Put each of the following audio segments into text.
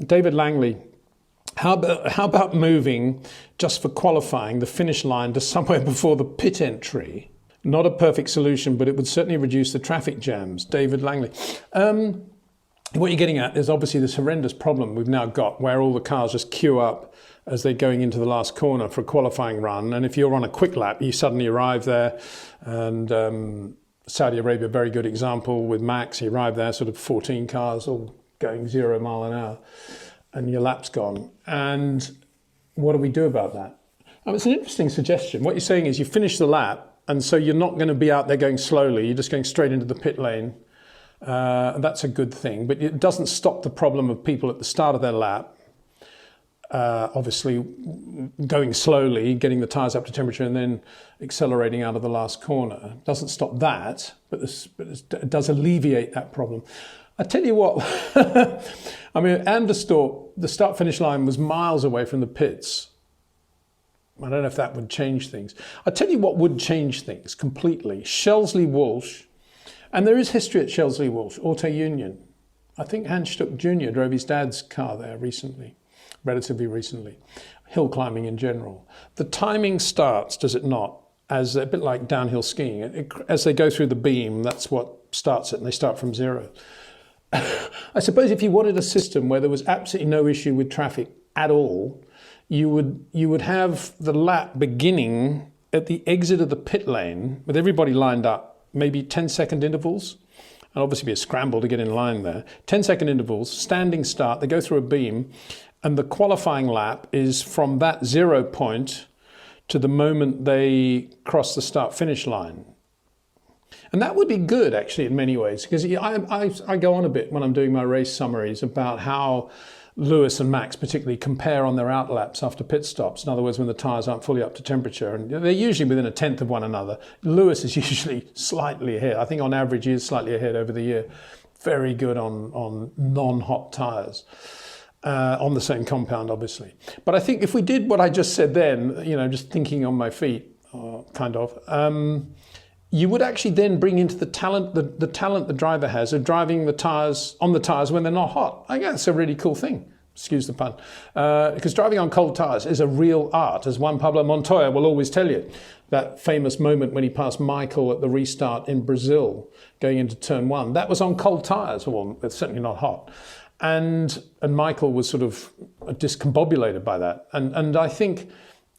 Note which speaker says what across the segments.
Speaker 1: David Langley, how about moving, just for qualifying, the finish line to somewhere before the pit entry? Not a perfect solution, but it would certainly reduce the traffic jams. David Langley. What you're getting at is obviously this horrendous problem we've now got where all the cars just queue up as they're going into the last corner for a qualifying run. And if you're on a quick lap, you suddenly arrive there. And Saudi Arabia, very good example with Max. He arrived there, sort of 14 cars all going 0 mile an hour, and your lap's gone. And what do we do about that? It's an interesting suggestion. What you're saying is you finish the lap, and so you're not going to be out there going slowly. You're just going straight into the pit lane. That's a good thing, but it doesn't stop the problem of people at the start of their lap, obviously going slowly, getting the tyres up to temperature and then accelerating out of the last corner. It doesn't stop that, but it does alleviate that problem. I tell you what, I mean, Anderstorp, the start-finish line was miles away from the pits. I don't know if that would change things. I tell you what would change things completely. Shelsley-Walsh. And there is history at Shelsley-Walsh, Auto Union. I think Hans Stuck Jr. drove his dad's car there recently, relatively recently. Hill climbing in general. The timing starts, does it not, as a bit like downhill skiing. As they go through the beam, that's what starts it, and they start from 0. I suppose if you wanted a system where there was absolutely no issue with traffic at all, you would have the lap beginning at the exit of the pit lane with everybody lined up, maybe 10-second intervals, and obviously be a scramble to get in line there. 10-second intervals, standing start, they go through a beam, and the qualifying lap is from that 0 point to the moment they cross the start-finish line. And that would be good, actually, in many ways, because I go on a bit when I'm doing my race summaries about how Lewis and Max particularly compare on their out laps after pit stops. In other words, when the tyres aren't fully up to temperature, and they're usually within a tenth of one another. Lewis is usually slightly ahead. I think on average he is slightly ahead over the year. Very good on non-hot tyres. On the same compound, obviously. But I think if we did what I just said then, just thinking on my feet, kind of, you would actually then bring into the talent the driver has of driving the tyres on the tyres when they're not hot. I guess that's a really cool thing. Excuse the pun. Because driving on cold tyres is a real art, as Juan Pablo Montoya will always tell you. That famous moment when he passed Michael at the restart in Brazil, going into turn 1. That was on cold tyres. Well, it's certainly not hot. And Michael was sort of discombobulated by that. And I think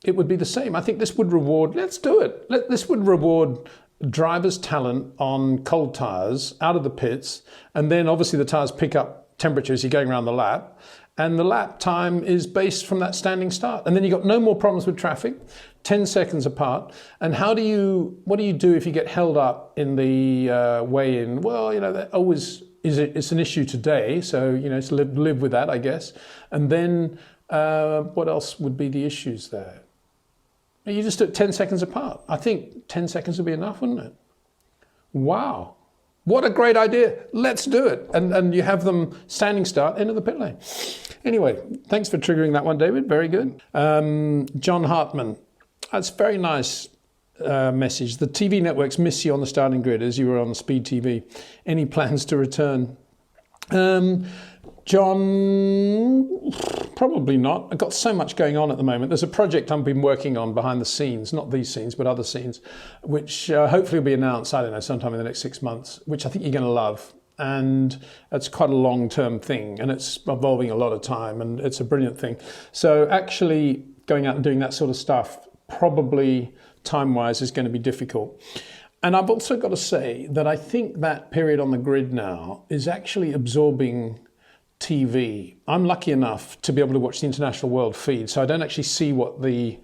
Speaker 1: it would be the same. I think this would reward, let's do it. This would reward driver's talent on cold tyres out of the pits. And then obviously the tyres pick up temperature as you're going around the lap. And the lap time is based from that standing start. And then you've got no more problems with traffic, 10 seconds apart. And what do you do if you get held up in the weigh-in? Well, that always it's an issue today. So, it's live with that, I guess. And then what else would be the issues there? You just do it 10 seconds apart. I think 10 seconds would be enough, wouldn't it? Wow. What a great idea. Let's do it. And you have them standing start into the pit lane. Anyway, thanks for triggering that one, David. Very good. John Hartman. That's very nice message. The TV networks miss you on the starting grid as you were on Speed TV. Any plans to return? John, probably not. I've got so much going on at the moment. There's a project I've been working on behind the scenes, not these scenes, but other scenes, which hopefully will be announced, I don't know, sometime in the next 6 months, which I think you're going to love. And it's quite a long-term thing, and it's involving a lot of time, and it's a brilliant thing. So actually going out and doing that sort of stuff, probably time-wise, is going to be difficult. And I've also got to say that I think that period on the grid now is actually absorbing TV. I'm lucky enough to be able to watch the international world feed, so I don't actually see what the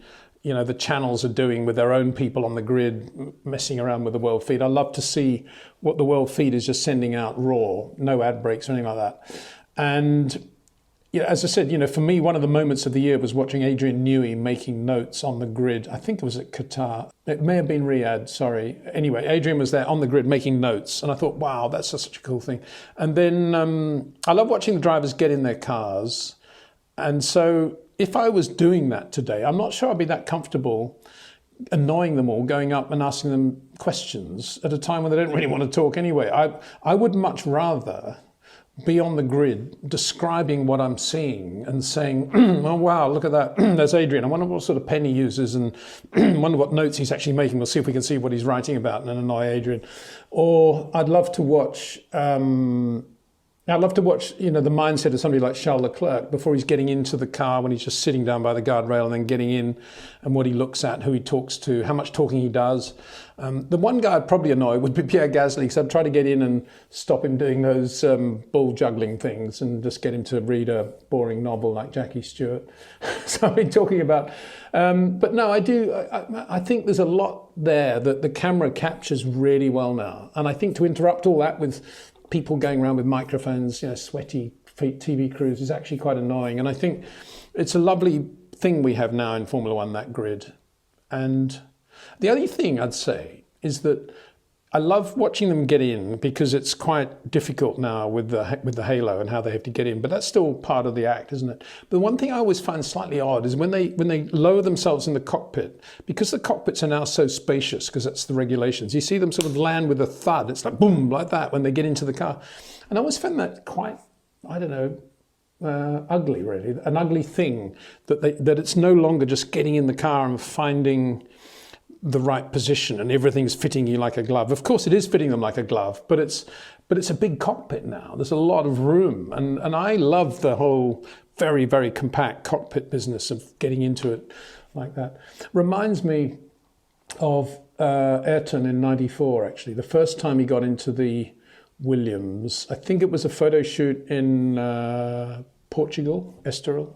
Speaker 1: channels are doing with their own people on the grid, messing around with the world feed. I love to see what the world feed is just sending out raw, no ad breaks or anything like that. And as I said, for me, one of the moments of the year was watching Adrian Newey making notes on the grid. I think it was at Qatar. It may have been Riyadh, sorry. Anyway, Adrian was there on the grid making notes. And I thought, wow, that's such a cool thing. And then I love watching the drivers get in their cars. And so if I was doing that today, I'm not sure I'd be that comfortable annoying them all, going up and asking them questions at a time when they don't really want to talk anyway. I would much rather be on the grid describing what I'm seeing and saying, oh wow, look at that, there's Adrian, I wonder what sort of pen he uses and wonder what notes he's actually making, we'll see if we can see what he's writing about and annoy Adrian. Or I'd love to watch, you know, the mindset of somebody like Charles Leclerc before he's getting into the car, when he's just sitting down by the guardrail and then getting in, and what he looks at, who he talks to, how much talking he does. The one guy I'd probably annoy would be Pierre Gasly, because I'd try to get in and stop him doing those ball juggling things and just get him to read a boring novel like Jackie Stewart. So I've been talking about, but no, I think there's a lot there that the camera captures really well now. And I think to interrupt all that with people going around with microphones, you know, sweaty TV crews is actually quite annoying. And I think it's a lovely thing we have now in Formula One, that grid. And the only thing I'd say is that I love watching them get in, because it's quite difficult now with the halo and how they have to get in, but that's still part of the act, isn't it? But the one thing I always find slightly odd is when they lower themselves in the cockpit, because the cockpits are now so spacious, because that's the regulations, you see them sort of land with a thud. It's like boom, like that when they get into the car. And I always found that quite, I don't know, ugly really, an ugly thing, that it's no longer just getting in the car and finding the right position and everything's fitting you like a glove. Of course it is fitting them like a glove, but it's a big cockpit now. There's a lot of room, and I love the whole very, very compact cockpit business of getting into it like that. Reminds me of Ayrton in '94, actually. The first time he got into the Williams, I think it was a photo shoot in Portugal, Estoril,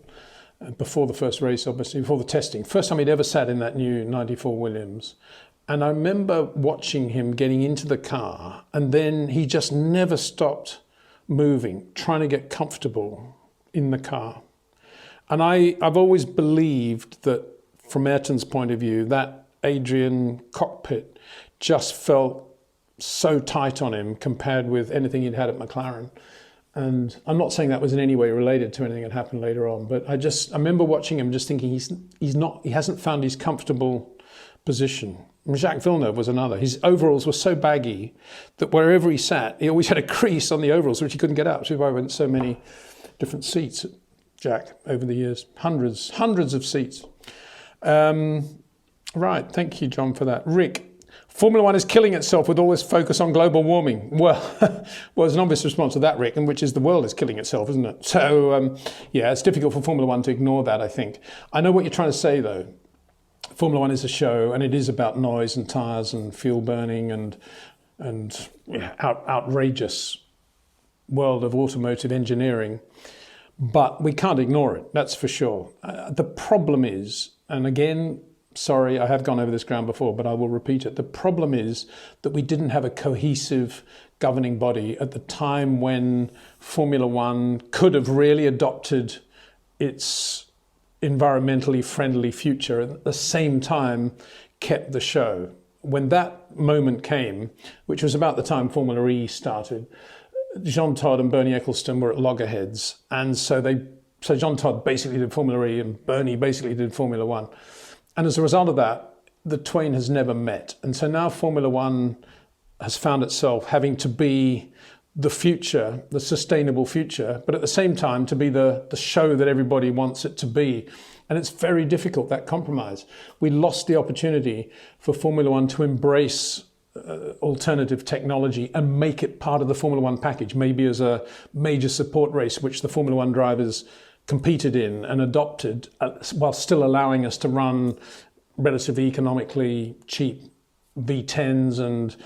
Speaker 1: before the first race, obviously, before the testing. First time he'd ever sat in that new 94 Williams. And I remember watching him getting into the car, and then he just never stopped moving, trying to get comfortable in the car. And I've always believed that from Ayrton's point of view, that Adrian cockpit just felt so tight on him compared with anything he'd had at McLaren. And I'm not saying that was in any way related to anything that happened later on, but I remember watching him just thinking he hasn't found his comfortable position. Jacques Villeneuve was another. His overalls were so baggy that wherever he sat, he always had a crease on the overalls, which he couldn't get out, which is why I went so many different seats at Jack over the years. Hundreds of seats. Right, thank you, John, for that. Rick, Formula One is killing itself with all this focus on global warming. Well, there's an obvious response to that, Rick, in which is the world is killing itself, isn't it? So, yeah, it's difficult for Formula One to ignore that, I think. I know what you're trying to say, though. Formula One is a show, and it is about noise and tyres and fuel burning and outrageous world of automotive engineering. But we can't ignore it, that's for sure. The problem is, and again, sorry, I have gone over this ground before, but I will repeat it. The problem is that we didn't have a cohesive governing body at the time when Formula One could have really adopted its environmentally friendly future and at the same time kept the show. When that moment came, which was about the time Formula E started, Jean Todt and Bernie Ecclestone were at loggerheads. And so Jean Todt basically did Formula E and Bernie basically did Formula One. And as a result of that, the twain has never met. And so now Formula One has found itself having to be the future, the sustainable future, but at the same time to be the show that everybody wants it to be. And it's very difficult, that compromise. We lost the opportunity for Formula One to embrace alternative technology and make it part of the Formula One package, maybe as a major support race, which the Formula One drivers competed in and adopted, while still allowing us to run relatively economically cheap V10s and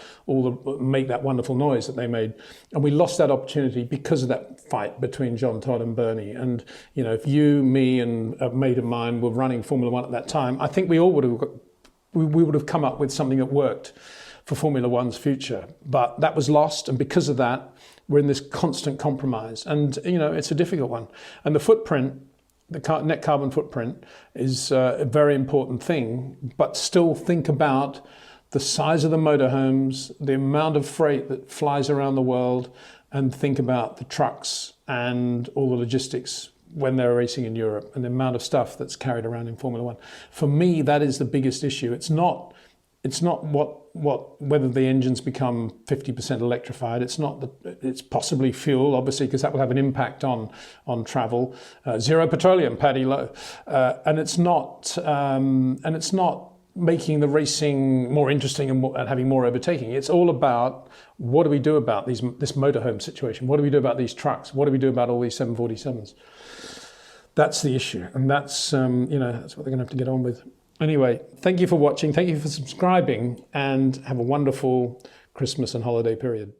Speaker 1: make that wonderful noise that they made. And we lost that opportunity because of that fight between Jean Todt and Bernie. And you know, if you, me, and a mate of mine were running Formula One at that time, I think we all would have come up with something that worked for Formula One's future. But that was lost, and because of that, we're in this constant compromise. And you know, it's a difficult one. And the footprint, the net carbon footprint, is a very important thing. But still think about the size of the motorhomes, the amount of freight that flies around the world, and think about the trucks and all the logistics when they're racing in Europe and the amount of stuff that's carried around in Formula One. For me, that is the biggest issue. It's not it's not whether the engines become 50% electrified. It's not it's possibly fuel, obviously, because that will have an impact on travel. Zero petroleum, Paddy Low, and it's not making the racing more interesting and having more overtaking. It's all about what do we do about this motorhome situation? What do we do about these trucks? What do we do about all these 747s? That's the issue, and that's that's what they're going to have to get on with. Anyway, thank you for watching. Thank you for subscribing, and have a wonderful Christmas and holiday period.